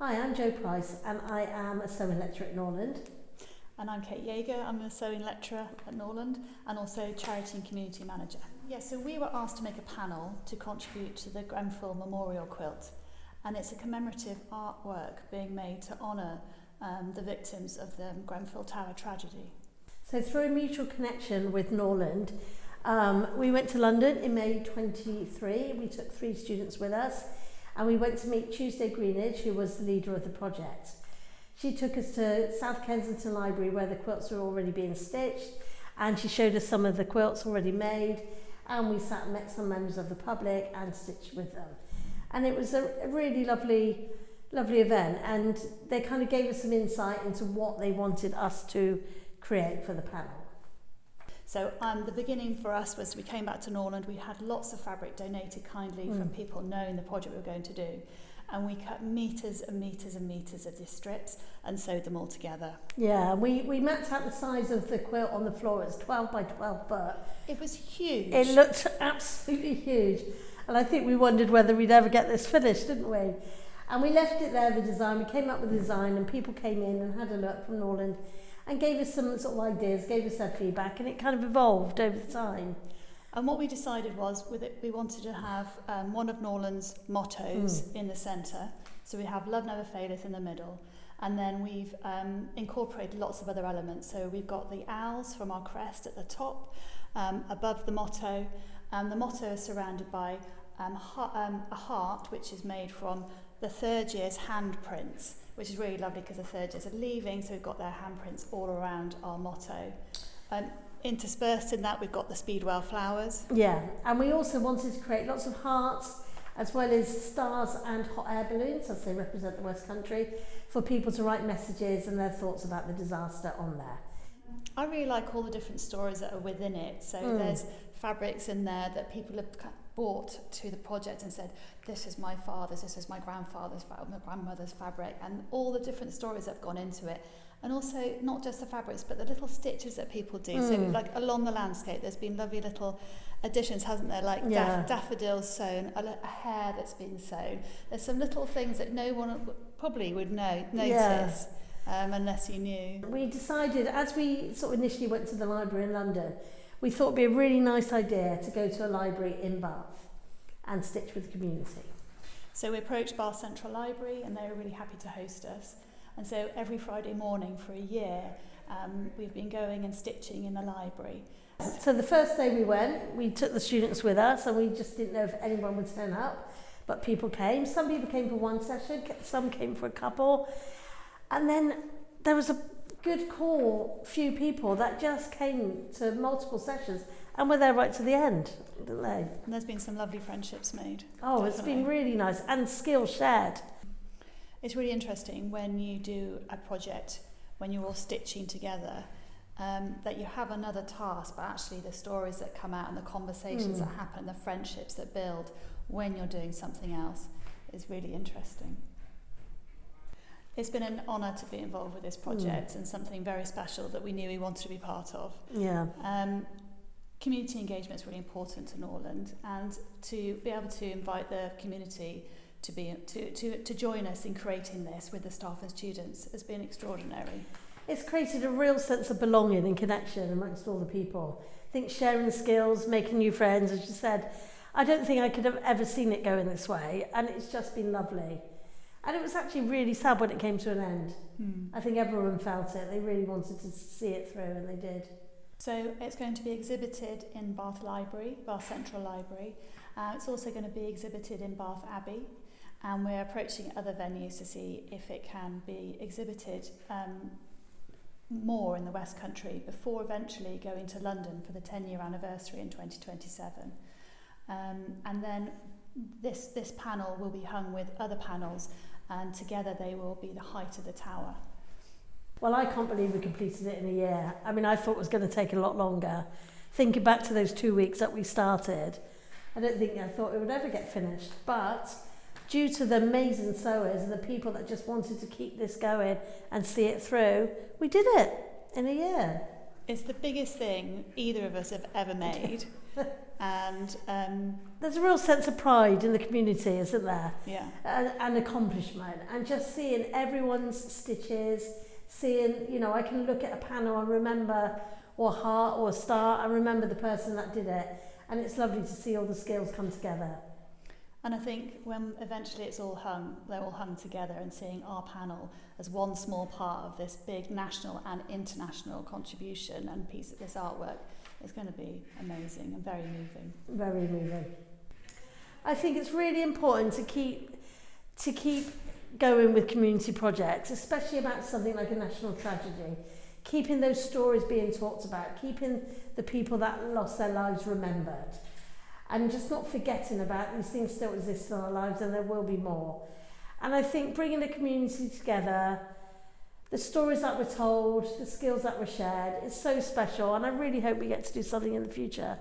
Hi, I'm Jo Price and I am a sewing lecturer at Norland. And I'm Kate Jaeger, I'm a sewing lecturer at Norland and also charity and community manager. Yeah, so we were asked to make a panel to contribute to the Grenfell Memorial Quilt, and it's a commemorative artwork being made to honour the victims of the Grenfell Tower tragedy. So through a mutual connection with Norland, we went to London in May 23. We took 3 students with us and we went to meet Tuesday Greenidge, who was the leader of the project. She took us to South Kensington Library where the quilts were already being stitched, and she showed us some of the quilts already made, and we sat and met some members of the public and stitched with them. And it was a really lovely event, and they kind of gave us some insight into what they wanted us to create for the panel. So the beginning for us was we came back to Norland, we had lots of fabric donated kindly from people knowing the project we were going to do. And we cut metres and metres and metres of these strips and sewed them all together. Yeah, we mapped out the size of the quilt on the floor. It's 12 by 12 foot. It was huge. It looked absolutely huge. And I think we wondered whether we'd ever get this finished, didn't we? And we left it there, the design. We came up with the design and people came in and had a look from Norland and gave us some sort of ideas, gave us their feedback, and it kind of evolved over the time. And what we decided was we wanted to have one of Norland's mottos in the centre. So we have Love Never Faileth in the middle. And then we've incorporated lots of other elements. So we've got the owls from our crest at the top, above the motto. And the motto is surrounded by a heart, which is made from the third year's handprints, which is really lovely because the third years are leaving. So we've got their handprints all around our motto. Interspersed in that, we've got the Speedwell flowers. Yeah, and we also wanted to create lots of hearts, as well as stars and hot air balloons, as they represent the West Country, for people to write messages and their thoughts about the disaster on there. I really like all the different stories that are within it. So there's fabrics in there that people have brought to the project and said, this is my father's, this is my grandfather's, my grandmother's fabric, and all the different stories that have gone into it. And also, not just the fabrics, but the little stitches that people do. So, like along the landscape, there's been lovely little additions, hasn't there? Like daffodils sewn, a hair that's been sewn. There's some little things that no one probably would notice unless you knew. We decided, as we sort of initially went to the library in London, we thought it'd be a really nice idea to go to a library in Bath and stitch with the community. So we approached Bath Central Library and they were really happy to host us. And so every Friday morning for a year, we've been going and stitching in the library. So the first day we went, we took the students with us and we just didn't know if anyone would turn up, but people came. Some people came for one session, some came for a couple. And then there was a good core few people that just came to multiple sessions and were there right to the end, didn't they? And there's been some lovely friendships made. Oh, definitely. It's been really nice and skills shared. It's really interesting when you do a project, when you're all stitching together, that you have another task, but actually the stories that come out and the conversations that happen, the friendships that build when you're doing something else is really interesting. It's been an honour to be involved with this project and something very special that we knew we wanted to be part of. Yeah. Community engagement is really important to Norland, and to be able to invite the community to join us in creating this with the staff and students has been extraordinary. It's created a real sense of belonging and connection amongst all the people. I think sharing skills, making new friends, as you said, I don't think I could have ever seen it going this way, and it's just been lovely. And it was actually really sad when it came to an end. I think everyone felt it. They really wanted to see it through, and they did. So it's going to be exhibited in Bath Library, Bath Central Library. It's also going to be exhibited in Bath Abbey. And we're approaching other venues to see if it can be exhibited more in the West Country before eventually going to London for the 10-year anniversary in 2027. And then this panel will be hung with other panels, and together they will be the height of the tower. Well, I can't believe we completed it in a year. I mean, I thought it was going to take a lot longer. Thinking back to those 2 weeks that we started, I thought it would ever get finished, but due to the amazing sewers and the people that just wanted to keep this going and see it through, we did it in a year. It's the biggest thing either of us have ever made. and there's a real sense of pride in the community, isn't there? yeah. And accomplishment, and just seeing everyone's stitches, seeing, you know, I can look at a panel and remember, or heart or star, and remember the person that did it, and it's lovely to see all the skills come together. And I think when eventually it's all hung, they're all hung together, and seeing our panel as one small part of this big national and international contribution and piece of this artwork is going to be amazing and very moving. Very moving. I think it's really important to keep going with community projects, especially about something like a national tragedy. Keeping those stories being talked about, keeping the people that lost their lives remembered, and just not forgetting about these things still exist in our lives, and there will be more. And I think bringing the community together, the stories that were told, the skills that were shared, is so special, and I really hope we get to do something in the future.